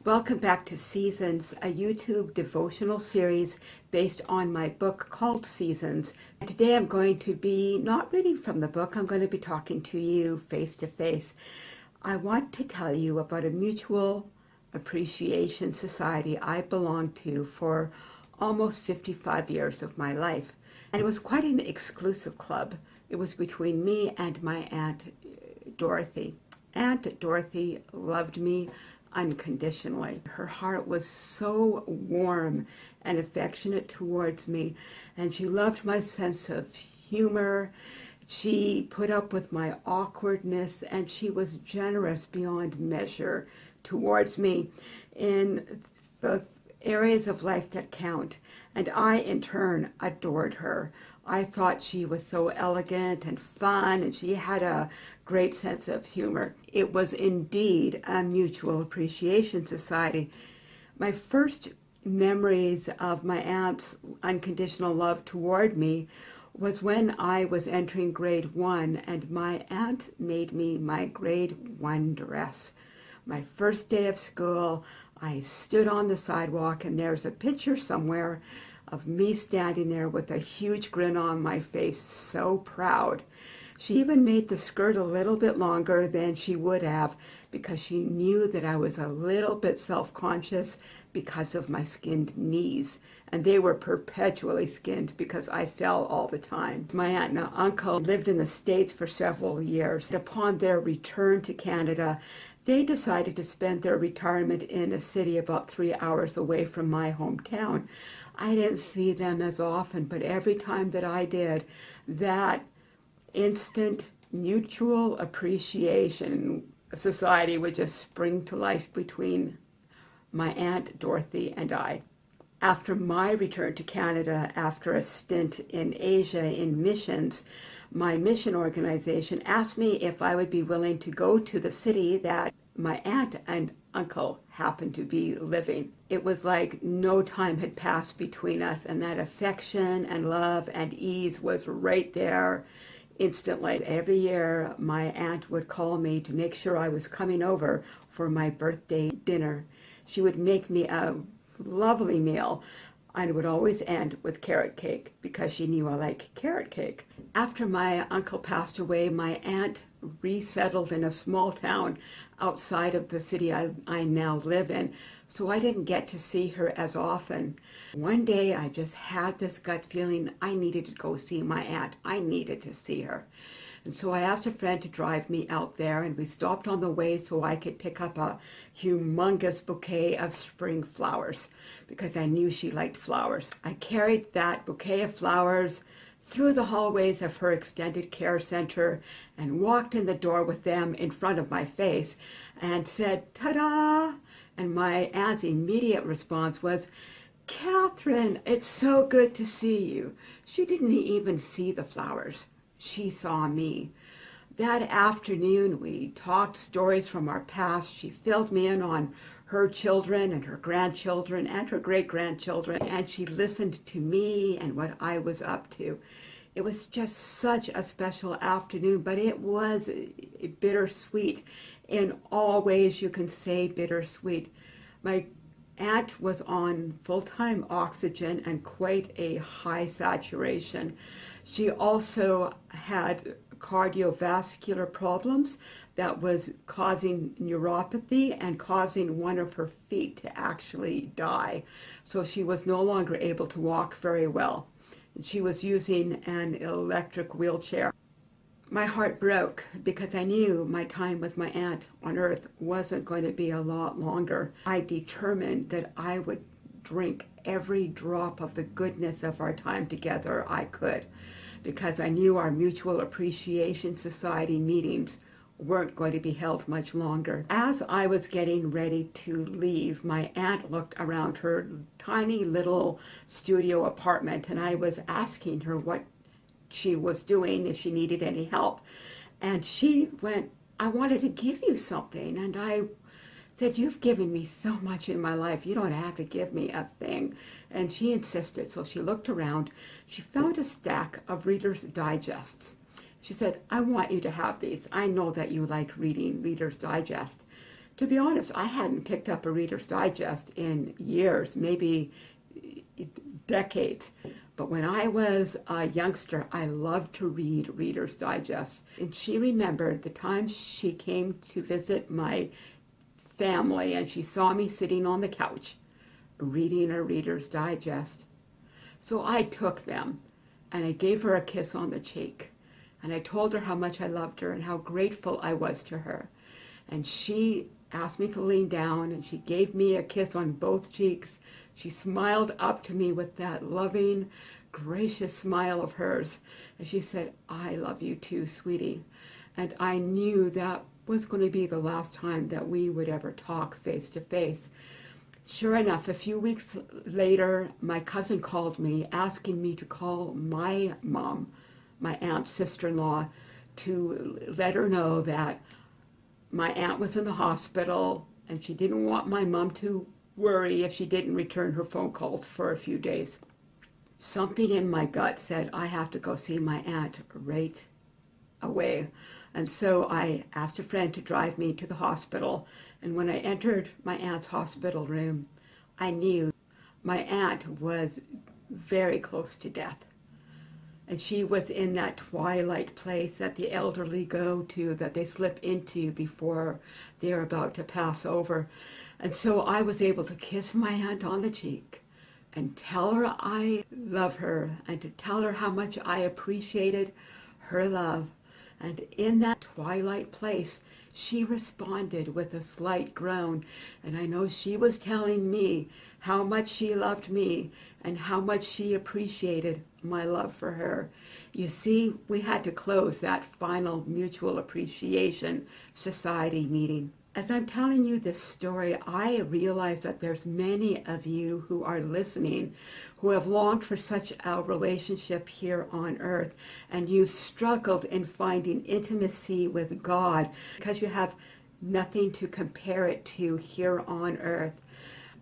Welcome back to Seasons, a YouTube devotional series based on my book called Seasons. Today I'm going to be not reading from the book, I'm going to be talking to you face to face. I want to tell you about a mutual appreciation society I belonged to for almost 55 years of my life. And it was quite an exclusive club. It was between me and my Aunt Dorothy. Aunt Dorothy loved me unconditionally. Her heart was so warm and affectionate towards me, and she loved my sense of humor. She put up with my awkwardness, and she was generous beyond measure towards me in the areas of life that count. And I, in turn, adored her. I thought she was so elegant and fun, and she had a great sense of humor. It was indeed a mutual appreciation society. My first memories of my aunt's unconditional love toward me was when I was entering grade 1, and my aunt made me my grade 1 dress. My first day of school, I stood on the sidewalk, and there's a picture somewhere of me standing there with a huge grin on my face, so proud. She even made the skirt a little bit longer than she would have because she knew that I was a little bit self-conscious because of my skinned knees. And they were perpetually skinned because I fell all the time. My aunt and uncle lived in the States for several years. Upon their return to Canada, they decided to spend their retirement in a city about 3 hours away from my hometown. I didn't see them as often, but every time that I did, that instant mutual appreciation society would just spring to life between my Aunt Dorothy and I. After my return to Canada, after a stint in Asia in missions, my mission organization asked me if I would be willing to go to the city that my aunt and uncle happened to be living. It was like no time had passed between us, and that affection and love and ease was right there instantly. Every year, my aunt would call me to make sure I was coming over for my birthday dinner. She would make me a lovely meal, and it would always end with carrot cake because she knew I like carrot cake. After my uncle passed away, my aunt resettled in a small town outside of the city I now live in, so I didn't get to see her as often. One day I just had this gut feeling I needed to go see my aunt. I needed to see her. And so I asked a friend to drive me out there, and we stopped on the way so I could pick up a humongous bouquet of spring flowers because I knew she liked flowers. I carried that bouquet of flowers through the hallways of her extended care center and walked in the door with them in front of my face and said, "Ta-da!" And my aunt's immediate response was, "Catherine, it's so good to see you." She didn't even see the flowers. She saw me. That afternoon, we talked stories from our past. She filled me in on her children and her grandchildren and her great-grandchildren, and she listened to me and what I was up to. It was just such a special afternoon, but it was bittersweet in all ways you can say bittersweet. My aunt was on full-time oxygen and quite a high saturation. She also had cardiovascular problems that was causing neuropathy and causing one of her feet to actually die. So she was no longer able to walk very well. She was using an electric wheelchair. My heart broke because I knew my time with my aunt on earth wasn't going to be a lot longer. I determined that I would drink every drop of the goodness of our time together I could, because I knew our mutual appreciation society meetings weren't going to be held much longer. As I was getting ready to leave, my aunt looked around her tiny little studio apartment, and I was asking her what she was doing, if she needed any help. And she went, "I wanted to give you something." And I said, "You've given me so much in my life. You don't have to give me a thing." And she insisted. So she looked around. She found a stack of Reader's Digests. She said, "I want you to have these. I know that you like reading Reader's Digest." To be honest, I hadn't picked up a Reader's Digest in years, maybe decades. But when I was a youngster, I loved to read Reader's Digest. And she remembered the time she came to visit my family and she saw me sitting on the couch reading a Reader's Digest. So I took them and I gave her a kiss on the cheek. And I told her how much I loved her and how grateful I was to her. And she asked me to lean down and she gave me a kiss on both cheeks. She smiled up to me with that loving, gracious smile of hers. And she said, "I love you too, sweetie." And I knew that was going to be the last time that we would ever talk face to face. Sure enough, a few weeks later, my cousin called me asking me to call my mom, my aunt's sister-in-law, to let her know that my aunt was in the hospital and she didn't want my mom to worry if she didn't return her phone calls for a few days. Something in my gut said I have to go see my aunt right away. And so I asked a friend to drive me to the hospital. And when I entered my aunt's hospital room, I knew my aunt was very close to death. And she was in that twilight place that the elderly go to, that they slip into before they're about to pass over. And so I was able to kiss my aunt on the cheek and tell her I love her and to tell her how much I appreciated her love. And in that twilight place, she responded with a slight groan. And I know she was telling me how much she loved me and how much she appreciated my love for her. You see, we had to close that final mutual appreciation society meeting. As I'm telling you this story, I realize that there's many of you who are listening who have longed for such a relationship here on earth, and you've struggled in finding intimacy with God because you have nothing to compare it to here on earth.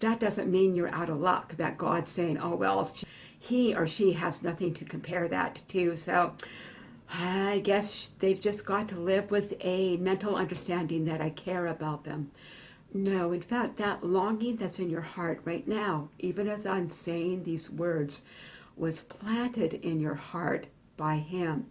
That doesn't mean you're out of luck, that God's saying, oh, well, he or she has nothing to compare that to, so I guess they've just got to live with a mental understanding that I care about them. No, in fact, that longing that's in your heart right now, even as I'm saying these words, was planted in your heart by Him.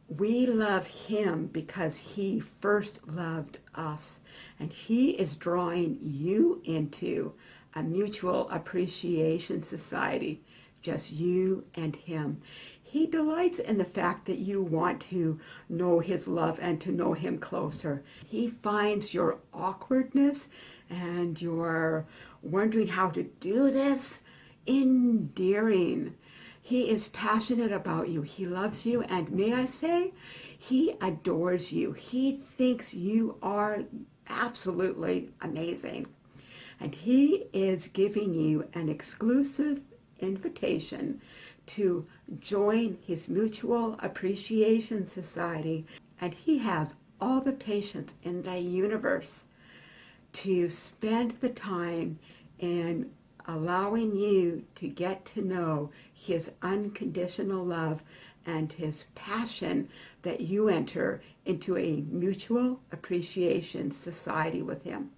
We love Him because He first loved us, and He is drawing you into a mutual appreciation society, just you and Him. He delights in the fact that you want to know His love and to know Him closer. He finds your awkwardness and your wondering how to do this endearing. He is passionate about you. He loves you, and may I say, He adores you. He thinks you are absolutely amazing. And He is giving you an exclusive invitation to join His mutual appreciation society, and He has all the patience in the universe to spend the time in allowing you to get to know His unconditional love and His passion that you enter into a mutual appreciation society with Him.